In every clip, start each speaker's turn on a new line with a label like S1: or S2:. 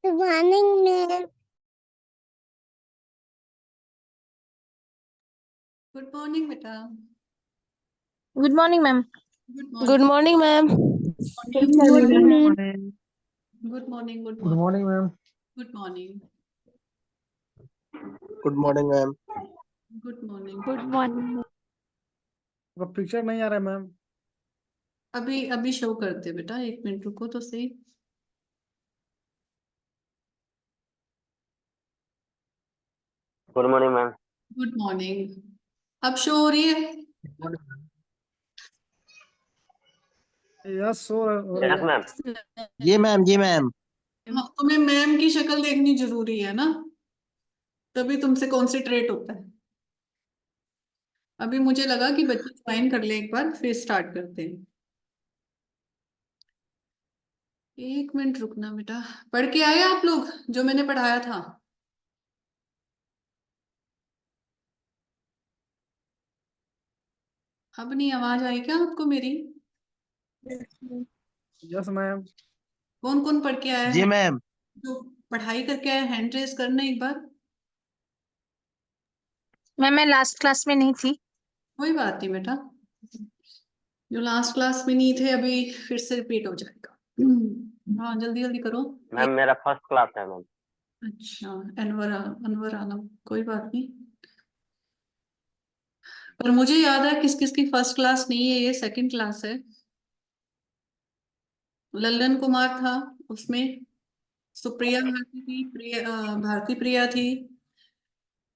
S1: Good morning ma'am.
S2: Good morning बेटा।
S3: Good morning ma'am.
S2: Good
S3: morning ma'am.
S1: Good morning ma'am.
S2: Morning. Good morning.
S4: Good morning ma'am.
S2: Good morning.
S5: Good morning ma'am.
S2: Good morning.
S3: Good morning.
S4: आपका picture नहीं आ रहा है ma'am.
S2: अभी अभी show करते बेटा, 1 मिनट रुको तो सही।
S5: Good morning ma'am.
S2: Good morning. अब शो हो रही है?
S4: यस हो रहा
S5: यस
S4: है।
S5: मैम। जी मैम, जी मैम।
S2: हाँ, तुम्हें मैम की शक्ल देखनी जरूरी है ना, तभी तुमसे कॉन्सेंट्रेट होता है। अभी मुझे लगा कि बच्चे ज्वाइन कर ले एक बार, फिर स्टार्ट करते हैं। 1 मिनट रुकना बेटा। पढ़ के आए आप लोग जो मैंने पढ़ाया था? अब नहीं आवाज आई क्या आपको मेरी?
S4: Yes ma'am.
S2: कौन कौन पढ़ के आया
S5: जी
S2: है?
S5: मैम।
S2: जो पढ़ाई करके आया हैंड रेज करना एक बार।
S3: मैम मैं लास्ट क्लास में नहीं थी।
S2: कोई बात नहीं बेटा, जो लास्ट क्लास में नहीं थे अभी फिर से रिपीट हो जाएगा। हाँ जल्दी जल्दी करो।
S5: मैम मेरा फर्स्ट क्लास है मैम।
S2: अच्छा, अनवर आलम, कोई बात नहीं। पर मुझे याद है किस किस की फर्स्ट क्लास नहीं है, ये सेकंड क्लास है। लल्लन कुमार था उसमें, सुप्रिया भारती थी, भारती प्रिया थी,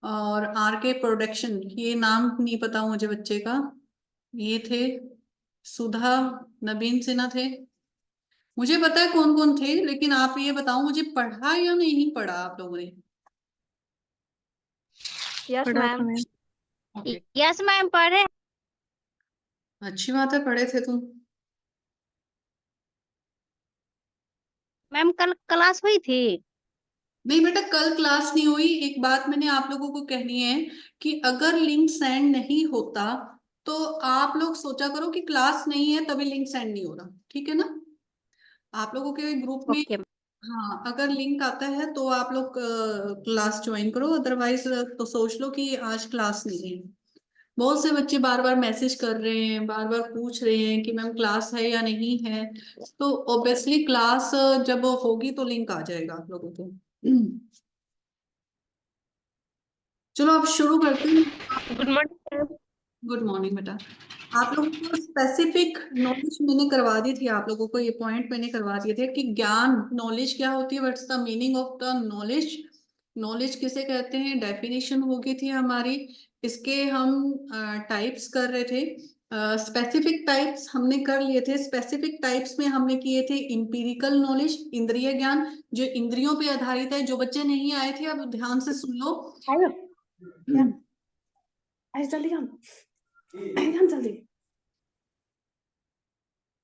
S2: और आर के प्रोडक्शन, ये नाम नहीं पता मुझे बच्चे का, ये थे। सुधा, नवीन सिन्हा थे। मुझे पता है कौन कौन थे, लेकिन आप ये बताओ मुझे पढ़ा या नहीं पढ़ा आप लोगों ने?
S3: Yes ma'am.
S2: Okay,
S3: yes ma'am पढ़े।
S2: अच्छी बात है, पढ़े थे तुम।
S3: मैम कल क्लास हुई थी।
S2: नहीं बेटा, कल क्लास नहीं हुई। एक बात मैंने आप लोगों को कहनी है कि अगर लिंक सेंड नहीं होता तो आप लोग सोचा करो कि क्लास नहीं है तभी लिंक सेंड नहीं हो रहा, ठीक है ना? आप लोगों के ग्रुप में,
S3: ओके।
S2: हाँ, अगर लिंक आता है तो आप लोग क्लास ज्वाइन करो, अदरवाइज तो सोच लो कि आज क्लास नहीं है। बहुत से बच्चे बार बार मैसेज कर रहे हैं, बार बार पूछ रहे हैं कि मैम क्लास है या नहीं है। तो ऑब्वियसली क्लास जब होगी तो लिंक आ जाएगा आप लोगों को। चलो अब शुरू करते हैं।
S3: Good morning.
S2: गुड मॉर्निंग बेटा। आप लोगों को स्पेसिफिक नॉलेज मैंने करवा दी थी, आप लोगों को ये पॉइंट मैंने करवा दिए थे कि ज्ञान, नॉलेज क्या होती है, what's the meaning of the knowledge, knowledge किसे कहते हैं, डेफिनेशन हो गई थी हमारी। इसके हम टाइप्स कर रहे थे। स्पेसिफिक टाइप्स हमने कर लिए थे। स्पेसिफिक टाइप्स में हमने किए थे इंपीरिकल नॉलेज, इंद्रिय ज्ञान, जो इंद्रियों पे आधारित है। जो बच्चे नहीं आए थे अब ध्यान से सुन लो।
S6: जल्दी हम जल्दी।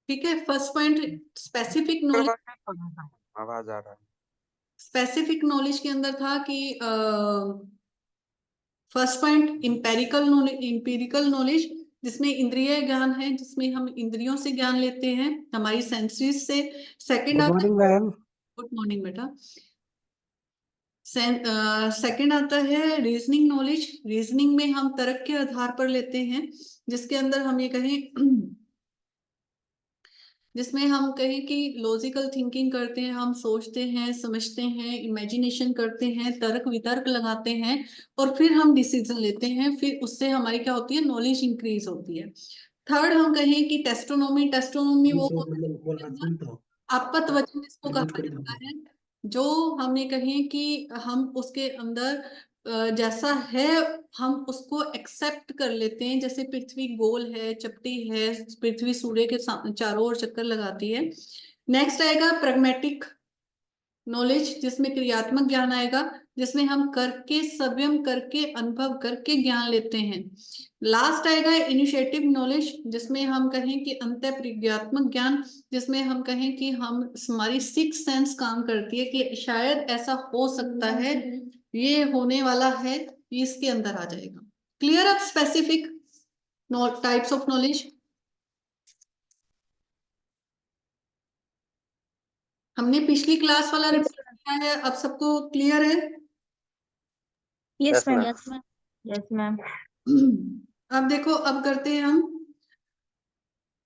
S2: ठीक है, फर्स्ट पॉइंट स्पेसिफिक नॉलेज।
S5: आवाज आ रहा है।
S2: स्पेसिफिक नॉलेज के अंदर था कि first point empirical knowledge, empirical knowledge जिसमें इंद्रिय ज्ञान है, जिसमें हम इंद्रियों से ज्ञान लेते हैं, हमारी सेंसेस से। सेकंड
S4: गुड
S2: आता है,
S4: मॉर्निंग मैम।
S2: गुड मॉर्निंग बेटा। सेकंड आता है रीजनिंग नॉलेज। रीजनिंग में हम तर्क के आधार पर लेते हैं, जिसके अंदर हम ये कहें, जिसमें हम कहें कि लॉजिकल थिंकिंग करते हैं, हम सोचते हैं, समझते हैं, इमेजिनेशन करते हैं, तर्क वितर्क लगाते हैं, और फिर हम डिसीजन लेते हैं। फिर उससे हमारी क्या होती है, नॉलेज इंक्रीज होती है। थर्ड हम कहें कि टेस्टोनोमी। टेस्टोनोमी वो आपत वचन जिसको कहा जाता है, जो हमें कहें कि हम उसके अंदर जैसा है हम उसको एक्सेप्ट कर लेते हैं। जैसे पृथ्वी गोल है, चपटी है, पृथ्वी सूर्य के चारों ओर चक्कर लगाती है। नेक्स्ट आएगा प्रैग्मेटिक नॉलेज, जिसमें क्रियात्मक ज्ञान आएगा, जिसमें हम करके, स्वयं करके, अनुभव करके ज्ञान लेते हैं। लास्ट आएगा इनिशिएटिव नॉलेज, जिसमें हम कहें कि अंतः प्रज्ञात्मक ज्ञान, जिसमें हम कहें कि हम, हमारी सिक्स सेंस काम करती है कि शायद ऐसा हो सकता है, ये होने वाला है, ये इसके अंदर आ जाएगा। क्लियर? अब स्पेसिफिक टाइप्स ऑफ नॉलेज हमने पिछली क्लास वाला रिपीट क्या है, अब सबको क्लियर है?
S3: Yes ma'am.
S5: ma'am.
S3: Yes ma'am.
S2: अब देखो, अब करते हैं हम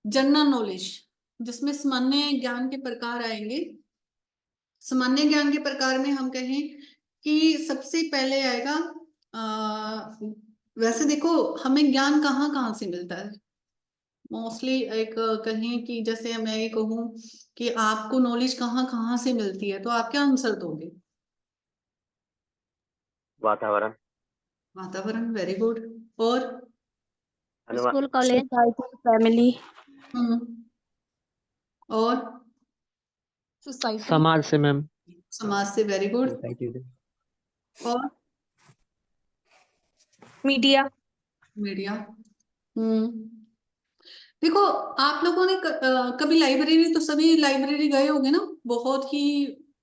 S2: जनरल नॉलेज, जिसमें सामान्य ज्ञान के प्रकार आएंगे। सामान्य ज्ञान के प्रकार में हम कहें कि सबसे पहले आएगा वैसे देखो, हमें ज्ञान कहाँ कहाँ से मिलता है मोस्टली। एक कहें कि जैसे मैं ये कहूँ कि आपको नॉलेज कहाँ कहाँ से मिलती है, तो आप क्या आंसर दोगे?
S5: वातावरण,
S2: वातावरण, वेरी गुड। और
S3: स्कूल कॉलेज।
S6: फैमिली,
S2: हम्म, और
S6: सोसाइटी,
S7: समाज से मैम।
S2: समाज से, वेरी गुड। और
S3: मीडिया।
S2: मीडिया। देखो, आप लोगों ने कभी लाइब्रेरी, तो सभी लाइब्रेरी गए होंगे ना, बहुत ही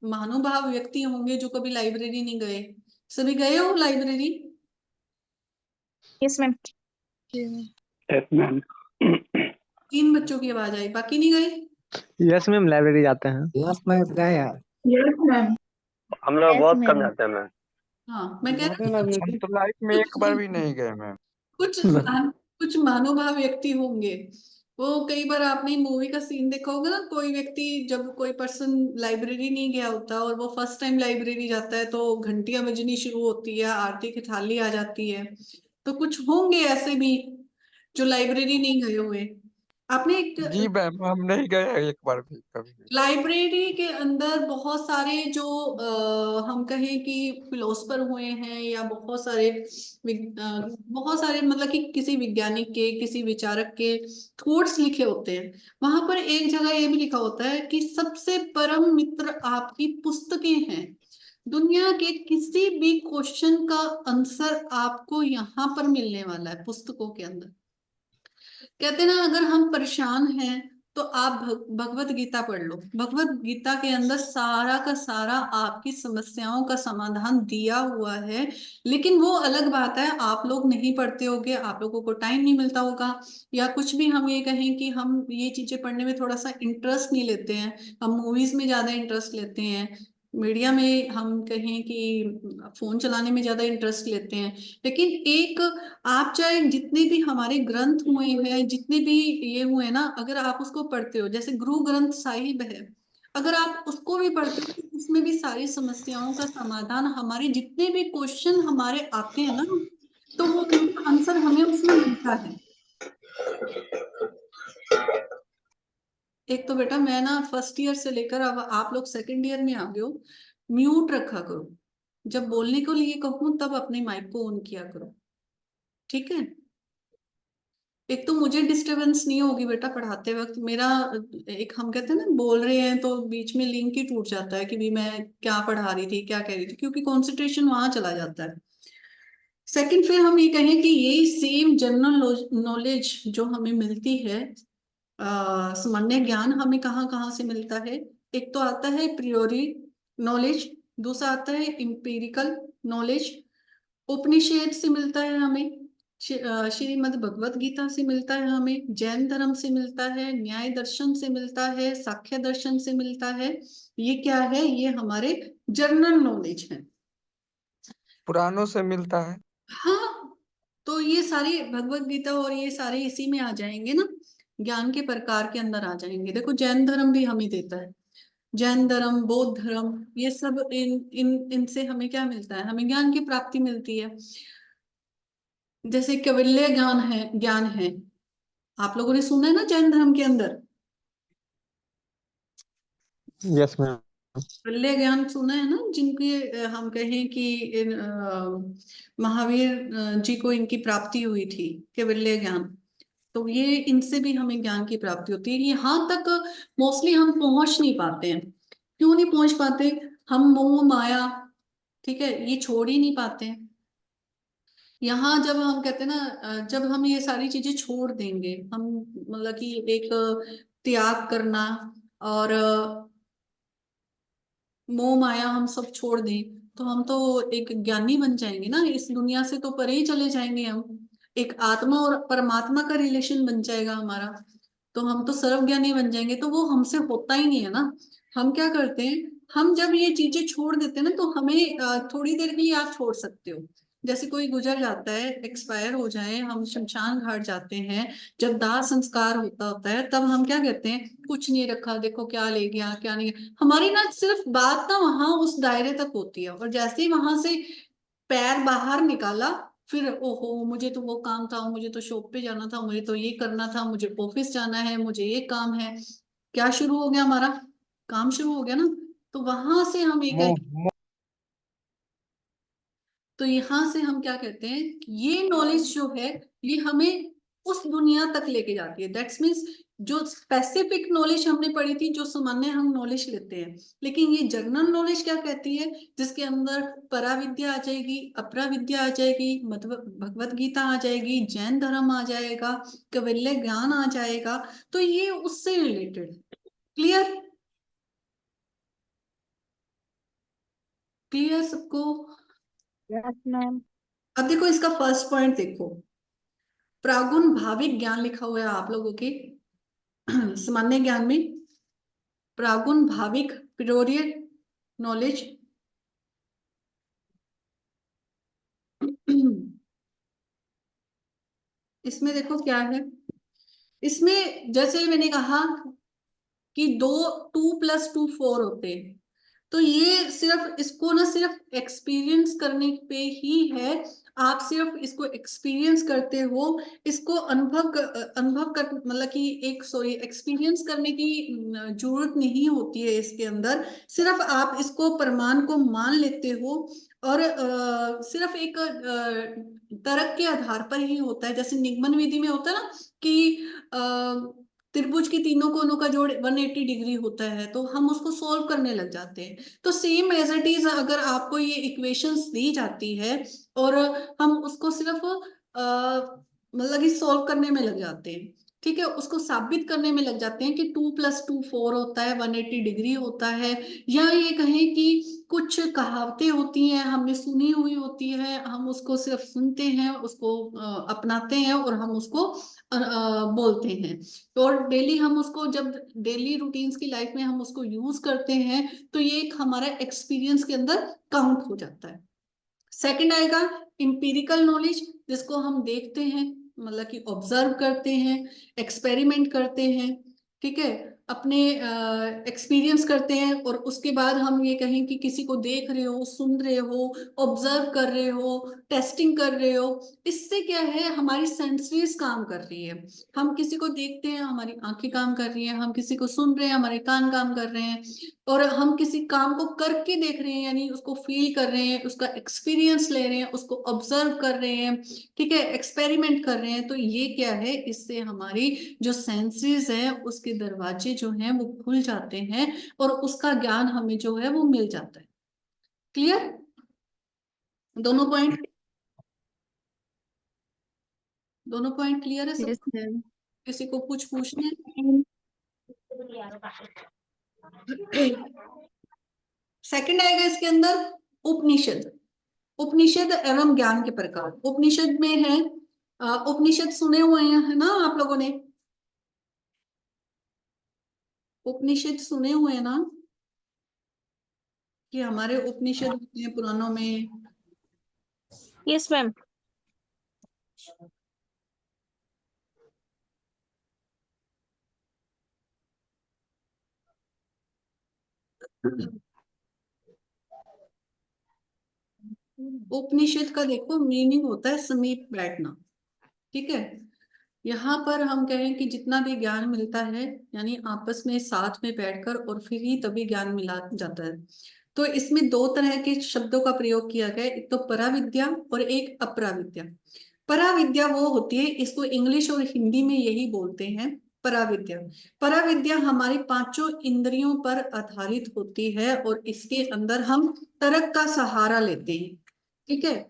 S2: महानुभाव व्यक्ति होंगे जो कभी लाइब्रेरी नहीं गए। सभी गए हो library?
S3: Yes ma'am.
S8: Yes ma'am.
S2: 3 बच्चों की आवाज आई, बाकी नहीं गए?
S7: यस मैम, लाइब्रेरी जाते हैं।
S4: यस मैं गए यार।
S6: Yes ma'am.
S5: हम लोग
S3: Yes,
S5: बहुत कम
S3: ma'am.
S5: जाते हैं मैम।
S2: हाँ, मैं कह रहा
S4: जाते
S2: हूँ
S4: लाइब्रेरी।
S8: तो लाइफ में एक बार भी नहीं गए मैम।
S2: कुछ महानुभाव व्यक्ति होंगे। वो कई बार आपने मूवी का सीन देखा होगा ना, कोई व्यक्ति, जब कोई पर्सन लाइब्रेरी नहीं गया होता और वो फर्स्ट टाइम लाइब्रेरी जाता है, तो घंटियां बजनी शुरू होती है, आरती की थाली आ जाती है। तो कुछ होंगे ऐसे भी जो लाइब्रेरी नहीं गए हुए। आपने एक
S8: जी मैम, हम नहीं गए एक बार भी कभी भी।
S2: लाइब्रेरी के अंदर बहुत सारे जो हम कहें कि फिलोसफर हुए हैं, या बहुत सारे मतलब कि किसी वैज्ञानिक के, किसी विचारक के थॉट्स लिखे होते हैं। वहां पर एक जगह ये भी लिखा होता है कि सबसे परम मित्र आपकी पुस्तकें हैं। दुनिया के किसी भी क्वेश्चन का आंसर आपको यहाँ पर मिलने वाला है, पुस्तकों के अंदर। कहते ना, अगर हम परेशान हैं तो आप भगवत गीता पढ़ लो। भगवत गीता के अंदर सारा का सारा आपकी समस्याओं का समाधान दिया हुआ है। लेकिन वो अलग बात है, आप लोग नहीं पढ़ते होगे, आप लोगों को टाइम नहीं मिलता होगा, या कुछ भी हम ये कहें कि हम ये चीजें पढ़ने में थोड़ा सा इंटरेस्ट नहीं लेते हैं, हम मूवीज में ज्यादा इंटरेस्ट लेते हैं, मीडिया में हम कहें कि फोन चलाने में ज्यादा इंटरेस्ट लेते हैं। लेकिन एक, आप चाहे जितने भी हमारे ग्रंथ हुए हैं, जितने भी ये हुए हैं ना, अगर आप उसको पढ़ते हो, जैसे गुरु ग्रंथ साहिब है, अगर आप उसको भी पढ़ते हो तो उसमें भी सारी समस्याओं का समाधान, हमारे जितने भी क्वेश्चन हमारे आते हैं ना, तो वो उनका आंसर हमें उसमें मिलता है। एक तो बेटा, मैं ना फर्स्ट ईयर से लेकर अब आप लोग सेकंड ईयर में आ गए हो, म्यूट रखा करो। जब बोलने को लिए कहूँ तब अपने माइक को ऑन किया करो, ठीक है? एक तो मुझे डिस्टरबेंस नहीं होगी बेटा पढ़ाते वक्त। मेरा एक, हम कहते हैं ना, बोल रहे हैं तो बीच में लिंक ही टूट जाता है कि भी मैं क्या पढ़ा रही थी, क्या कह रही थी, क्योंकि कंसंट्रेशन वहां चला जाता है। सेकंड, फिर हम ये कहें कि यही सेम जनरल नॉलेज जो हमें मिलती है, सामान्य ज्ञान हमें कहाँ कहाँ से मिलता है। एक तो आता है प्रियोरी नॉलेज, दूसरा आता है इंपीरिकल नॉलेज, उपनिषद से मिलता है हमें, श्रीमद् भगवत गीता से मिलता है हमें, जैन धर्म से मिलता है, न्याय दर्शन से मिलता है, सांख्य दर्शन से मिलता है। ये क्या है? ये हमारे जनरल नॉलेज है।
S8: पुराणों से मिलता है।
S2: हाँ, तो ये सारी भगवत गीता और ये सारे इसी में आ जाएंगे ना, ज्ञान के प्रकार के अंदर आ जाएंगे। देखो, जैन धर्म भी हमें देता है, जैन धर्म, बौद्ध धर्म, ये सब इनसे हमें क्या मिलता है? हमें ज्ञान की प्राप्ति मिलती है। जैसे कैवल्य ज्ञान है, आप लोगों ने सुना है ना जैन धर्म के अंदर?
S7: Yes ma'am.
S2: कैवल्य ज्ञान सुना है ना, जिनके हम कहें कि महावीर जी को इनकी प्राप्ति हुई थी, कैवल्य ज्ञान। तो ये इनसे भी हमें ज्ञान की प्राप्ति होती है। यहाँ तक मोस्टली हम पहुंच नहीं पाते हैं। क्यों नहीं पहुंच पाते? हम मोह माया, ठीक है, ये छोड़ ही नहीं पाते हैं। यहाँ जब हम कहते हैं ना, जब हम ये सारी चीजें छोड़ देंगे, हम मतलब कि एक त्याग करना, और मोह माया हम सब छोड़ दें, तो हम तो एक ज्ञानी बन जाएंगे ना, इस दुनिया से तो परे ही चले जाएंगे हम। एक आत्मा और परमात्मा का रिलेशन बन जाएगा हमारा, तो हम तो सर्वज्ञानी बन जाएंगे। तो वो हमसे होता ही नहीं है ना। हम क्या करते हैं, हम जब ये चीजें छोड़ देते हैं ना, तो हमें थोड़ी देर के लिए आप छोड़ सकते हो। जैसे कोई गुजर जाता है, एक्सपायर हो जाए, हम शमशान घाट जाते हैं, जब दाह संस्कार होता है, तब हम क्या कहते हैं, कुछ नहीं रखा, देखो क्या ले गया क्या नहीं। हमारी ना सिर्फ बात ना वहां उस दायरे तक होती है, और जैसे ही वहां से पैर बाहर निकाला, फिर ओहो मुझे तो वो काम था, मुझे तो शॉप पे जाना था, मुझे तो ये करना था, मुझे ऑफिस जाना है, मुझे ये काम है, क्या शुरू हो गया, हमारा काम शुरू हो गया ना। तो वहां से हम एक,
S8: मुंह
S2: तो यहाँ से हम क्या कहते हैं, ये नॉलेज जो है ये हमें उस दुनिया तक लेके जाती है। दैट्स मीन्स जो स्पेसिफिक नॉलेज हमने पढ़ी थी, जो सामान्य हम नॉलेज लेते हैं, लेकिन ये जनरल नॉलेज क्या कहती है, जिसके अंदर पराविद्या आ जाएगी, अपराविद्या आ जाएगी, मतलब भगवत गीता आ जाएगी, जैन धर्म आ जाएगा, कैवल्य ज्ञान आ जाएगा, तो ये उससे रिलेटेड। क्लियर? क्लियर सबको?
S3: Yes ma'am.
S2: अब देखो इसका फर्स्ट पॉइंट देखो, प्रागुण भाविक ज्ञान लिखा हुआ है आप लोगों के सामान्य ज्ञान में, प्रागुण भाविक पीरियड नॉलेज। इसमें देखो क्या है, इसमें जैसे मैंने कहा कि 2 2 + 2 4 होते हैं, तो ये सिर्फ इसको ना सिर्फ एक्सपीरियंस करने पे ही है। आप सिर्फ इसको एक्सपीरियंस करते हो, इसको अनुभव कर मतलब कि एक सॉरी एक्सपीरियंस करने की जरूरत नहीं होती है इसके अंदर। सिर्फ आप इसको प्रमाण को मान लेते हो, और सिर्फ एक तर्क के आधार पर ही होता है। जैसे निगमन विधि में होता है ना कि त्रिभुज की तीनों कोनों का जोड़ 180 डिग्री होता है, तो हम उसको सॉल्व करने लग जाते हैं। तो सेम एज इट इज अगर आपको ये इक्वेशंस दी जाती है और हम उसको सिर्फ मतलब कि सॉल्व करने में लग जाते हैं, ठीक है, उसको साबित करने में लग जाते हैं कि 2 + 2 4 होता है, 180 डिग्री होता है, या ये कहें कि कुछ कहावतें होती हैं, हमने सुनी हुई होती है, हम उसको सिर्फ सुनते हैं, उसको अपनाते हैं, और हम उसको बोलते हैं, और डेली हम उसको जब डेली रूटीन्स की लाइफ में हम उसको यूज करते हैं, तो ये एक हमारा एक्सपीरियंस के अंदर काउंट हो जाता है। सेकंड आएगा इंपीरिकल नॉलेज, जिसको हम देखते हैं, मतलब कि ऑब्जर्व करते हैं, एक्सपेरिमेंट करते हैं, ठीक है, अपने एक्सपीरियंस करते हैं, और उसके बाद हम ये कहें कि किसी को देख रहे हो, सुन रहे हो, ऑब्जर्व कर रहे हो, टेस्टिंग कर रहे हो, इससे क्या है, हमारी सेंसरीज काम कर रही है। हम किसी को देखते हैं, हमारी आंखें काम कर रही हैं, हम किसी को सुन रहे हैं, हमारे कान काम कर रहे हैं, और हम किसी काम को करके देख रहे हैं, यानी उसको फील कर रहे हैं, उसका एक्सपीरियंस ले रहे हैं, उसको ऑब्जर्व कर रहे हैं, ठीक है, एक्सपेरिमेंट कर रहे हैं। तो ये क्या है, इससे हमारी जो सेंसेस है उसके दरवाजे जो हैं वो खुल जाते हैं, और उसका ज्ञान हमें जो है वो मिल जाता है। क्लियर? दोनों पॉइंट, दोनों पॉइंट क्लियर है
S3: यस
S2: सब?
S3: मैम।
S2: किसी को कुछ पूछने? सेकंड आएगा इसके अंदर उपनिषद। उपनिषद एवं ज्ञान के प्रकार। उपनिषद में है, उपनिषद सुने हुए हैं है ना आप लोगों ने? उपनिषद सुने हुए हैं ना, कि हमारे उपनिषद होते हैं पुराणों में।
S3: Yes ma'am.
S2: उपनिषद का देखो मीनिंग होता है समीप बैठना, ठीक है। यहाँ पर हम कहें कि जितना भी ज्ञान मिलता है, यानी आपस में साथ में बैठकर, और फिर ही तभी ज्ञान मिला जाता है। तो इसमें 2 तरह के शब्दों का प्रयोग किया गया है, एक तो पराविद्या और एक अपराविद्या। पराविद्या वो होती है, इसको इंग्लिश और हिंदी में यही बोलते हैं, पराविद्या। पराविद्या हमारी 5 इंद्रियों पर आधारित होती है, और इसके अंदर हम तर्क का सहारा लेते हैं, ठीक है,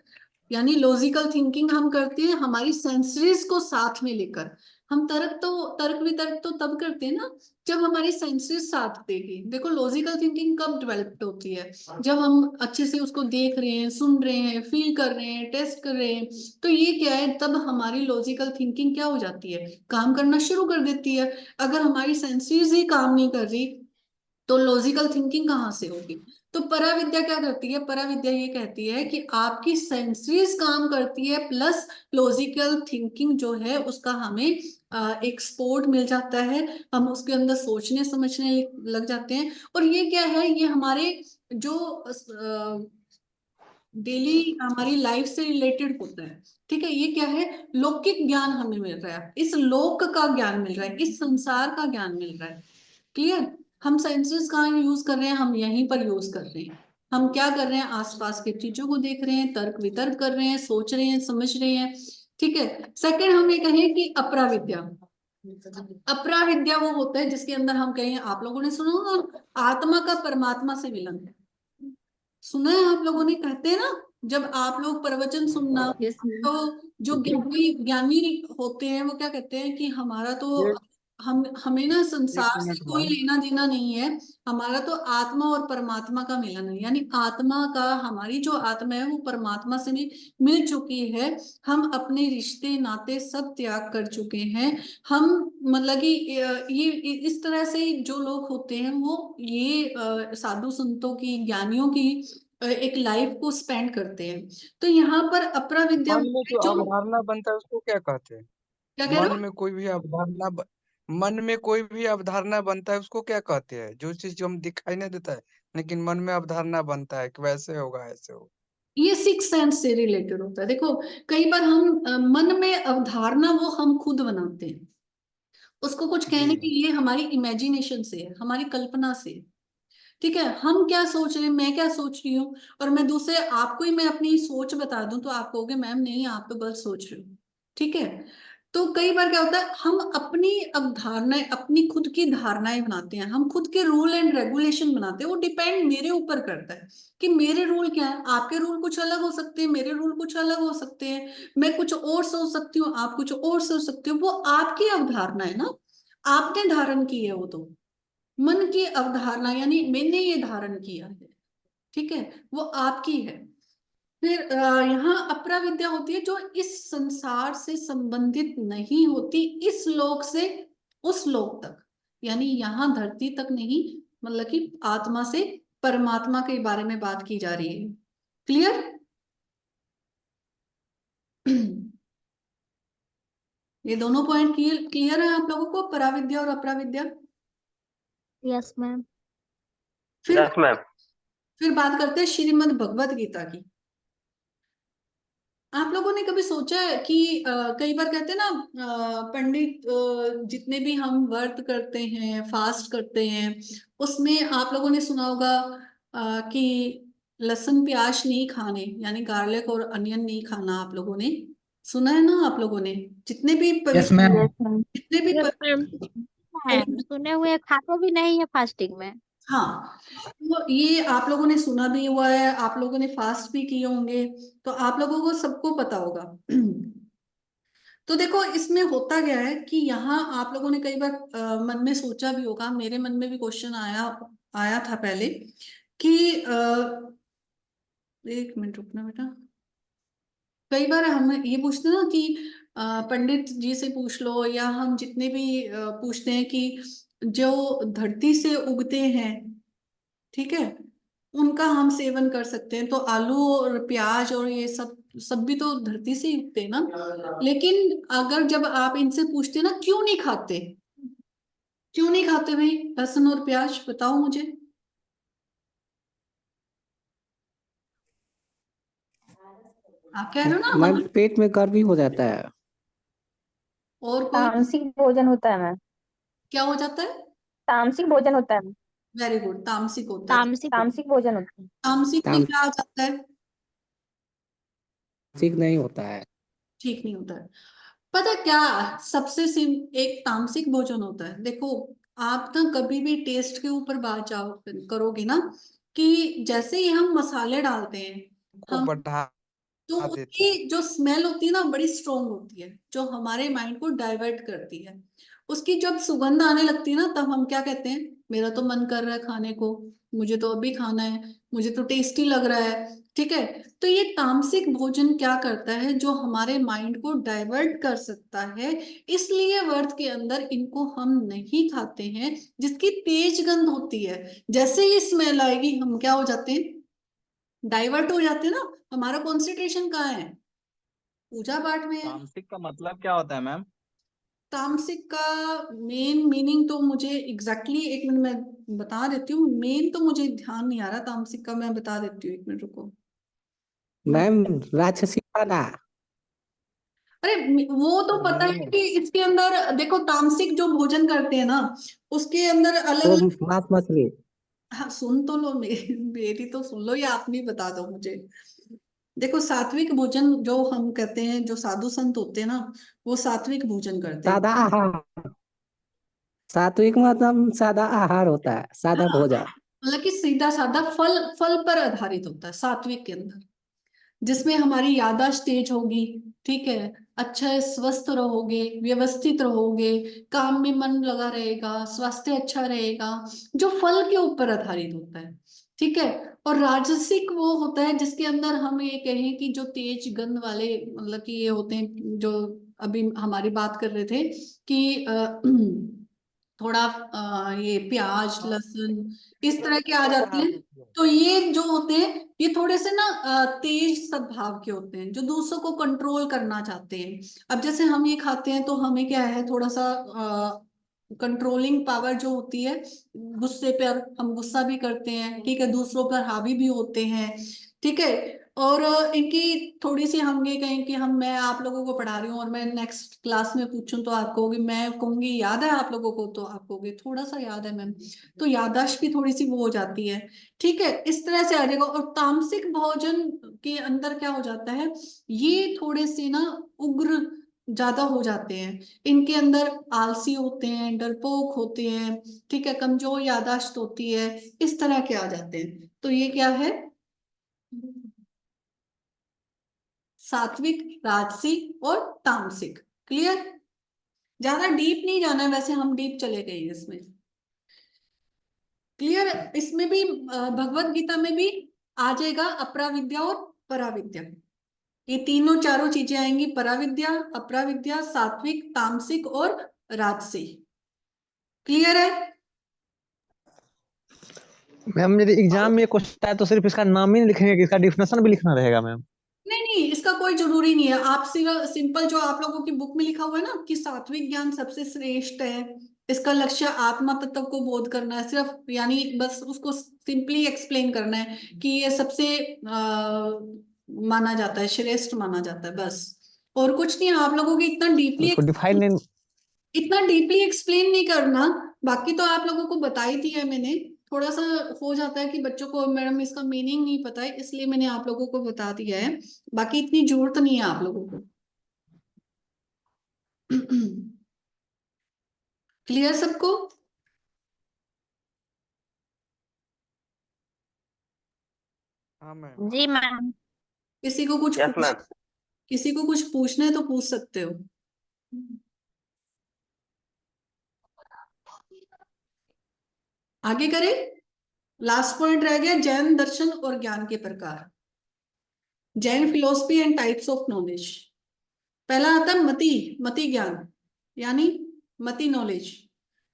S2: यानी लॉजिकल थिंकिंग हम करते हैं हमारी सेंसरीज को साथ में लेकर। हम तर्क वितर्क तो तब करते हैं ना जब हमारी सेंसरीज साथ देगी। देखो लॉजिकल थिंकिंग कब डेवलप्ड होती है, जब हम अच्छे से उसको देख रहे हैं, सुन रहे हैं, फील कर रहे हैं, टेस्ट कर रहे हैं, तो ये क्या है, तब हमारी लॉजिकल थिंकिंग क्या हो जाती है, काम करना शुरू कर देती है। अगर हमारी सेंसरीज ही काम नहीं कर रही, तो लॉजिकल थिंकिंग कहाँ से होगी? तो पराविद्या क्या करती है? पराविद्या ये कहती है कि आपकी सेंसरीज काम करती है प्लस लॉजिकल थिंकिंग जो है उसका हमें एक सपोर्ट मिल जाता है, हम उसके अंदर सोचने समझने लग जाते हैं। और ये क्या है? ये हमारे जो डेली हमारी लाइफ से रिलेटेड होता है। ठीक है, ये क्या है? लौकिक ज्ञान हमें मिल रहा है, इस लोक का ज्ञान मिल रहा है, इस संसार का ज्ञान मिल रहा है। क्लियर? हम सेंसेस कहाँ यूज कर रहे हैं? हम यहीं पर यूज कर रहे हैं। हम क्या कर रहे हैं? आसपास की चीजों को देख रहे हैं, तर्क वितर्क कर रहे हैं, सोच रहे हैं, समझ रहे हैं। ठीक है। सेकंड हम ये कहें कि अपराविद्या। अपराविद्या वो होता है जिसके अंदर हम कहें, आप लोगों ने सुना होगा, आत्मा का परमात्मा से मिलन है। सुना है आप लोगों ने? कहते हैं ना, जब आप लोग प्रवचन सुनना, तो जो ज्ञानी ज्ञानी होते हैं वो क्या कहते हैं कि हमारा तो
S8: एक
S2: हमें ना
S8: एक
S2: संसार से
S8: मिनट
S2: कोई
S8: मैम।
S2: लेना देना नहीं है, हमारा तो आत्मा और परमात्मा का मिलन है। यानी आत्मा का, हमारी जो आत्मा है वो परमात्मा से मिल चुकी है। हम अपने रिश्ते नाते सब त्याग कर चुके हैं। हम मतलब कि ये इस तरह से जो लोग होते हैं वो ये साधु संतों की, ज्ञानियों की एक लाइफ को स्पेंड करते हैं। तो यहाँ पर अपरा विद्या
S8: मन में जो
S2: जो,
S8: अवधारणा बनता है उसको क्या कहते हैं?
S2: क्या कह रहे
S8: मन
S2: हो?
S8: में कोई भी मन में कोई भी अवधारणा बनता है उसको क्या कहते हैं? जो चीज जो हम दिखाई नहीं देता है लेकिन मन में अवधारणा बनता है कि वैसे होगा ऐसे होगा।
S2: ये सिक्स सेंस से रिलेटेड होता है। देखो, कई बार हम मन में अवधारणा वो हम खुद बनाते हैं, उसको कुछ कहने के
S8: जी
S2: लिए हमारी इमेजिनेशन से है, हमारी कल्पना से है। ठीक है, हम क्या सोच रहे हैं, मैं क्या सोच रही हूँ, और मैं दूसरे आपको ही मैं अपनी सोच बता दूं तो आप कहोगे मैम नहीं, आप तो गलत सोच रहे हो। ठीक है। तो कई बार क्या होता है, हम अपनी अवधारणाएं, अपनी खुद की धारणाएं बनाते हैं, हम खुद के रूल एंड रेगुलेशन बनाते हैं। वो डिपेंड मेरे ऊपर करता है कि मेरे रूल क्या है। आपके रूल कुछ अलग हो सकते हैं, मेरे रूल कुछ अलग हो सकते हैं। मैं कुछ और सोच सकती हूँ, आप कुछ और सोच सकते हो। वो आपकी अवधारणा है ना, आपने धारण की है वो तो। मन की अवधारणा यानी मैंने ये धारण किया है। ठीक है, वो आपकी है। फिर यहाँ अपरा विद्या होती है जो इस संसार से संबंधित नहीं होती, इस लोक से उस लोक तक, यानी यहाँ धरती तक नहीं, मतलब कि आत्मा से परमात्मा के बारे में बात की जा रही है। क्लियर? ये दोनों पॉइंट क्लियर है आप लोगों को, पराविद्या और अपराविद्या?
S1: Yes ma'am.
S2: फिर
S5: यस मैम।
S2: फिर बात करते हैं श्रीमद् भगवत गीता की। आप लोगों ने कभी सोचा है कि कई बार कहते हैं ना, पंडित जितने भी हम व्रत करते हैं, फास्ट करते हैं, उसमें आप लोगों ने सुना होगा कि लहसुन प्याज नहीं खाने, यानी गार्लिक और अनियन नहीं खाना। आप लोगों ने सुना है ना? आप लोगों ने जितने भी
S4: यस
S2: पवित्र,
S4: मैम।
S2: जितने भी
S1: यस मैम, है सुने हुए, खाते भी नहीं है फास्टिंग में।
S2: हाँ, तो ये आप लोगों ने सुना भी हुआ है, आप लोगों ने फास्ट भी किए होंगे, तो आप लोगों को सबको पता होगा। तो देखो, इसमें होता गया है कि यहाँ आप लोगों ने कई बार मन में सोचा भी होगा, मेरे मन में भी क्वेश्चन आया आया था पहले कि एक मिनट रुकना बेटा। कई बार हम ये पूछते हैं ना कि पंडित जी से पूछ लो, या हम जितने भी पूछते हैं कि जो धरती से उगते हैं, ठीक है, उनका हम सेवन कर सकते हैं। तो आलू और प्याज और ये सब सब भी तो धरती से ही उगते हैं ना। लेकिन अगर जब आप इनसे पूछते हैं ना क्यों नहीं खाते, क्यों नहीं खाते भाई लहसुन और प्याज, बताओ मुझे। आप कह रहे हो ना
S9: मैम
S2: हमारे,
S9: पेट में गर्मी हो जाता है।
S2: और कोई?
S3: तामसिक भोजन होता है मैम।
S2: क्या हो जाता है?
S3: तामसिक भोजन होता है।
S2: वेरी गुड, तामसिक होता है।
S1: तामसिक।
S3: तामसिक भोजन होता है।
S2: तामसिक में क्या आ जाता है?
S9: तामसिक नहीं होता है।
S2: ठीक नहीं होता है। पता क्या, सबसे सिम एक तामसिक भोजन होता है। देखो, आप ना कभी भी टेस्ट के ऊपर बात जाओ करोगे ना, कि जैसे ही हम मसाले डालते हैं,
S8: को
S2: हम
S8: बढ़ा
S2: तो
S8: देती है।
S2: उसकी जो स्मेल होती है ना बड़ी स्ट्रोंग होती है, जो हमारे माइंड को डाइवर्ट करती है। उसकी जब सुगंध आने लगती है ना, तब हम क्या कहते हैं, मेरा तो मन कर रहा है खाने को, मुझे तो अभी खाना है, मुझे तो टेस्टी लग रहा है। ठीक है, तो ये तामसिक भोजन क्या करता है, जो हमारे माइंड को डाइवर्ट कर सकता है, इसलिए व्रत के अंदर इनको हम नहीं खाते हैं, जिसकी तेज गंध होती है। जैसे ही स्मेल आएगी हम क्या हो जाते हैं, डाइवर्ट हो जाते हैं ना, हमारा कॉन्सेंट्रेशन कहाँ है, पूजा पाठ में है।
S10: तामसिक का मतलब क्या होता है मैम?
S2: तामसिक का मेन मीनिंग तो मुझे एग्जैक्टली एक मिनट मैं बता देती हूँ, मेन तो मुझे ध्यान नहीं आ रहा तामसिक का, मैं बता देती हूँ, एक मिनट रुको।
S9: मैम राक्षसी खाना।
S2: अरे वो तो पता है
S10: नहीं,
S2: कि इसके अंदर देखो, तामसिक जो भोजन करते हैं ना, उसके अंदर अलग
S9: तो
S2: अलग।
S9: मांस मछली।
S2: हाँ सुन तो लो, मेरी तो सुन लो, या आप नहीं बता दो मुझे। देखो सात्विक भोजन जो हम कहते हैं, जो साधु संत होते हैं ना, वो सात्विक भोजन करते हैं।
S9: सादा आहार। सात्विक मतलब सादा आहार होता है, सादा
S2: हाँ,
S9: भोजन।
S2: मतलब कि सीधा साधा फल फल पर आधारित होता है सात्विक के अंदर, जिसमें हमारी याददाश्त तेज होगी। ठीक है, अच्छा स्वस्थ रहोगे, व्यवस्थित रहोगे, काम में मन लगा रहेगा, स्वास्थ्य अच्छा रहेगा, जो फल के ऊपर आधारित होता है। ठीक है, और राजसिक वो होता है जिसके अंदर हम ये कहें कि जो तेज गंध वाले, मतलब कि ये होते हैं, जो अभी हमारी बात कर रहे थे कि थोड़ा ये प्याज लहसुन इस तरह के आ जाते हैं। तो ये जो होते हैं, ये थोड़े से ना तेज स्वभाव के होते हैं, जो दूसरों को कंट्रोल करना चाहते हैं। अब जैसे हम ये खाते हैं तो हमें क्या है, थोड़ा सा कंट्रोलिंग पावर जो होती है, गुस्से पर हम गुस्सा भी करते हैं, ठीक है, दूसरों पर हावी भी होते हैं। ठीक है, और इनकी थोड़ी सी हम ये कहें कि मैं आप लोगों को पढ़ा रही हूँ और मैं नेक्स्ट क्लास में पूछूं तो आप कहोगे, मैं कहूंगी याद है आप लोगों को, तो आप कहोगे थोड़ा सा याद है मैम, तो याददाश्त भी थोड़ी सी वो हो जाती है। ठीक है, इस तरह से आ जाएगा। और तामसिक भोजन के अंदर क्या हो जाता है, ये थोड़े से ना उग्र ज्यादा हो जाते हैं, इनके अंदर आलसी होते हैं, डरपोक होते हैं, ठीक है, कमजोर याददाश्त होती है, इस तरह के आ जाते हैं। तो ये क्या है, सात्विक, राजसिक और तामसिक। क्लियर, ज्यादा डीप नहीं जाना है, वैसे हम डीप चले गए हैं इसमें। क्लियर, इसमें भी भगवत गीता में भी आ जाएगा अपराविद्या और पराविद्या, ये तीनों चारों चीजें आएंगी, पराविद्या, अपराविद्या, सात्विक, तामसिक और राजसिक। क्लियर है?
S7: मैम यदि एग्जाम में क्वेश्चन आए तो सिर्फ इसका नाम ही नहीं लिखेंगे कि इसका डिफिनेशन भी लिखना रहेगा मैम?
S2: नहीं नहीं, इसका कोई जरूरी नहीं है, आप सिंपल जो आप लोगों की बुक में लिखा हुआ है ना कि सात्विक ज्ञान सबसे श्रेष्ठ है, इसका लक्ष्य आत्मा तत्व को बोध करना है सिर्फ, यानी बस उसको सिंपली एक्सप्लेन करना है कि ये सबसे माना जाता है, श्रेष्ठ माना जाता है, बस। और कुछ नहीं, आप लोगों की
S7: उसको डिफाइन नहीं।
S2: इतना डीपली एक्सप्लेन नहीं करना। बाकी तो आप लोगों को बता ही दिया है मैंने। थोड़ा सा हो जाता है कि बच्चों को मैडम इसका मीनिंग नहीं पता है, इसलिए मैंने आप लोगों को बता दिया है, बाकी इतनी जरूरत नहीं है आप लोगों को। क्लियर सबको?
S8: हाँ मैम।
S6: जी मैम।
S2: किसी को कुछ
S5: यस मैम।
S2: किसी को कुछ पूछना है तो पूछ सकते हो। आगे करें, लास्ट पॉइंट रह गया, जैन दर्शन और ज्ञान के प्रकार, Jain philosophy and types of knowledge. पहला आता है मति, मति ज्ञान, यानी मति नॉलेज,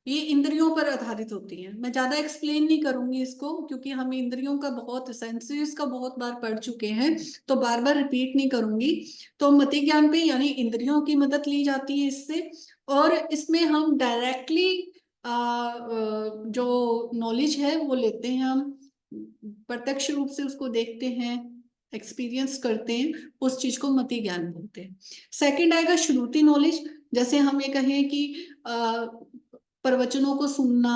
S2: ये इंद्रियों पर आधारित होती है। मैं ज्यादा एक्सप्लेन नहीं करूंगी इसको, क्योंकि हम इंद्रियों का बहुत सेंसेस का बहुत बार पढ़ चुके हैं, तो बार बार रिपीट नहीं करूंगी। तो मति ज्ञान पे यानी इंद्रियों की मदद ली जाती है इससे, और इसमें हम डायरेक्टली जो नॉलेज है वो लेते हैं, हम प्रत्यक्ष रूप से उसको देखते हैं, एक्सपीरियंस करते हैं, उस चीज को मति ज्ञान बोलते हैं। सेकंड आएगा श्रुति नॉलेज, जैसे हम ये कहें कि प्रवचनों को सुनना,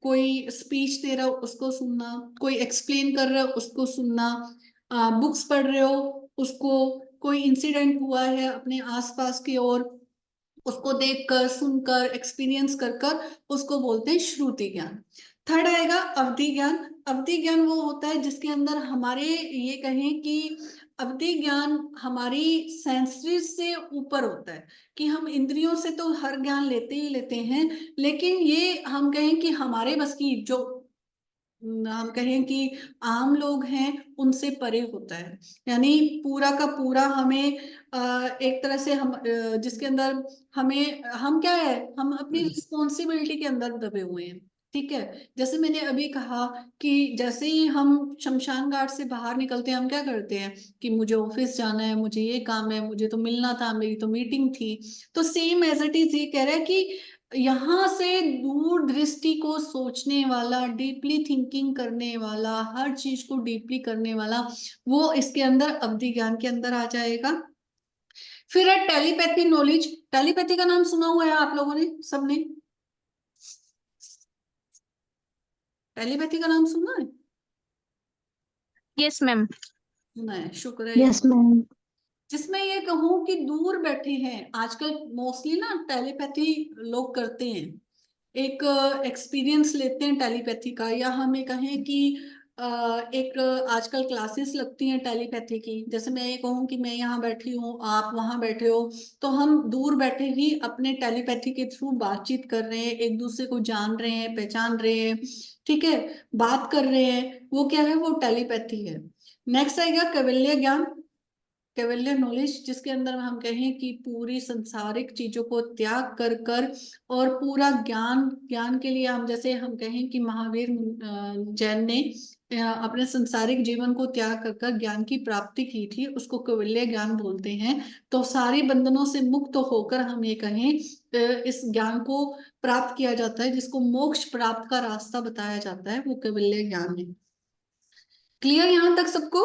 S2: कोई स्पीच दे रहा हो उसको सुनना, कोई एक्सप्लेन कर रहा है उसको सुनना, बुक्स पढ़ रहे हो उसको, कोई इंसिडेंट हुआ है अपने आसपास की ओर, उसको देखकर, सुनकर, एक्सपीरियंस कर कर उसको बोलते हैं श्रुति ज्ञान। थर्ड आएगा अवधि ज्ञान। अवधि ज्ञान वो होता है जिसके अंदर हमारे ये कहें कि अवधि ज्ञान हमारी सेंसरीज से ऊपर होता है, कि हम इंद्रियों से तो हर ज्ञान लेते ही लेते हैं, लेकिन ये हम कहें कि हमारे बस की जो हम कहें कि आम लोग हैं उनसे परे होता है। यानी पूरा का पूरा हमें एक तरह से हम जिसके अंदर हमें हम क्या है, हम अपनी रिस्पॉन्सिबिलिटी के अंदर दबे हुए हैं। ठीक है, जैसे मैंने अभी कहा कि जैसे ही हम शमशान घाट से बाहर निकलते हैं, हम क्या करते हैं कि मुझे ऑफिस जाना है, मुझे ये काम है, मुझे तो मिलना था, मेरी तो मीटिंग थी। तो सेम एज इट इज ये कह रहा है कि यहाँ से दूर दृष्टि को सोचने वाला, डीपली थिंकिंग करने वाला, हर चीज को डीपली करने वाला, वो इसके अंदर अवधि ज्ञान के अंदर आ जाएगा। फिर है टेलीपैथी नॉलेज। टेलीपैथी का नाम सुना हुआ है आप लोगों ने, सबने? टेलीपैथी का नाम सुना है?
S6: Yes ma'am.
S2: सुना है, शुक्र है।
S6: Yes ma'am.
S2: जिसमें ये कहूं कि दूर बैठे हैं, आजकल मोस्टली ना टेलीपैथी लोग करते हैं, एक एक्सपीरियंस लेते हैं टेलीपैथी का, या हमें कहें कि एक आजकल क्लासेस लगती हैं टेलीपैथी की। जैसे मैं ये कहूँ कि मैं यहाँ बैठी हूँ, आप वहां बैठे हो, तो हम दूर बैठे ही अपने टेलीपैथी के थ्रू बातचीत कर रहे हैं, एक दूसरे को जान रहे हैं, पहचान रहे हैं, ठीक है, बात कर रहे हैं। वो क्या है? वो टेलीपैथी है। नेक्स्ट आएगा कैवल्य ज्ञान, कैवल्य नॉलेज, जिसके अंदर हम कहें कि पूरी संसारिक चीजों को त्याग कर कर और पूरा ज्ञान, ज्ञान के लिए हम जैसे हम कहें कि महावीर जैन ने अपने संसारिक जीवन को त्याग कर कर ज्ञान की प्राप्ति की थी, उसको कैवल्य ज्ञान बोलते हैं। तो सारी बंधनों से मुक्त होकर हम ये कहें इस ज्ञान को प्राप्त किया जाता है, जिसको मोक्ष प्राप्त का रास्ता बताया जाता है, वो कैवल्य ज्ञान है। क्लियर यहां तक सबको?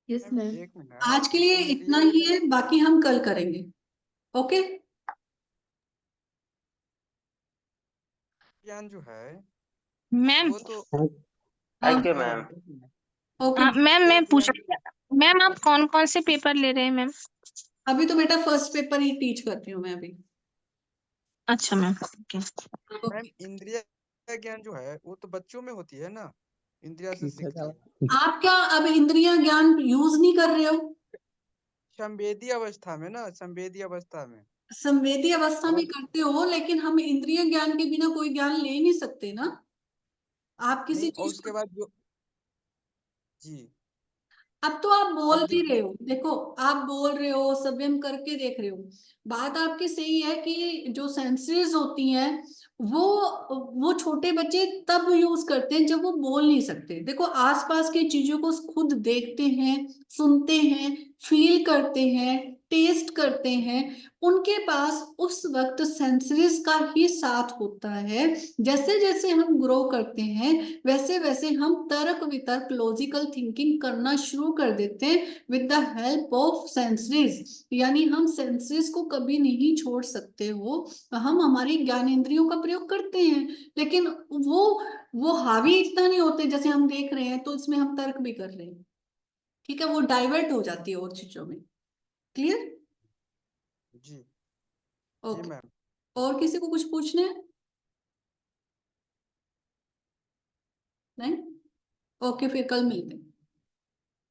S3: Yes ma'am.
S8: एक मिनट,
S2: आज के लिए इतना
S8: इंद्रिय
S2: ही है, बाकी हम कल करेंगे। ओके?
S8: ज्ञान जो है
S6: मैम।
S8: वो तो
S2: हाँ,
S5: थैंक यू
S8: हाँ
S5: मैम।
S8: एक मिनट।
S2: ओके।
S6: मैम
S8: वो
S6: मैं पूछ
S8: ज्ञान
S6: रही थी, मैम आप कौन कौन से पेपर ले रहे हैं मैम?
S2: अभी तो बेटा फर्स्ट पेपर ही टीच करती हूँ मैं अभी।
S6: अच्छा मैम, ओके।
S8: मैम इंद्रिय ज्ञान जो है वो तो बच्चों में होती है ना, इंद्रिया से
S9: ठीक है
S8: सीखती है।
S2: आप क्या अब इंद्रिय ज्ञान यूज नहीं कर रहे हो?
S8: संवेदी अवस्था में ना, संवेदी अवस्था में।
S2: संवेदी अवस्था में
S8: और
S2: करते हो, लेकिन हम इंद्रिय ज्ञान के बिना कोई ज्ञान ले नहीं सकते ना। आप किसी
S8: नहीं, और
S2: चीज
S8: उसके
S2: को,
S8: बाद जो जी
S2: अब तो आप बोल
S8: अब
S2: भी रहे
S8: देखिए
S2: हो, देखो आप बोल रहे हो, संयम करके देख रहे हो, बात आपकी सही है कि जो सेंसेस होती हैं वो छोटे बच्चे तब यूज करते हैं जब वो बोल नहीं सकते। देखो आसपास की चीजों को खुद देखते हैं, सुनते हैं, फील करते हैं, टेस्ट करते हैं, उनके पास उस वक्त सेंसरीज का ही साथ होता है। जैसे जैसे हम ग्रो करते हैं वैसे वैसे हम तर्क वितर्क लॉजिकल थिंकिंग करना शुरू कर देते हैं विद द हेल्प ऑफ सेंसरीज। यानी हम सेंसरीज को कभी नहीं छोड़ सकते हो, हम हमारी ज्ञानेंद्रियों का प्रयोग करते हैं, लेकिन वो हावी इतना नहीं होते जैसे हम देख रहे हैं, तो इसमें हम तर्क भी कर रहे हैं, ठीक है, वो डाइवर्ट हो जाती है और चीजों में। क्लियर?
S8: जी जी
S2: ओके।
S8: मैम।
S2: और किसी को कुछ पूछना है? नहीं? ओके, फिर कल मिलते हैं।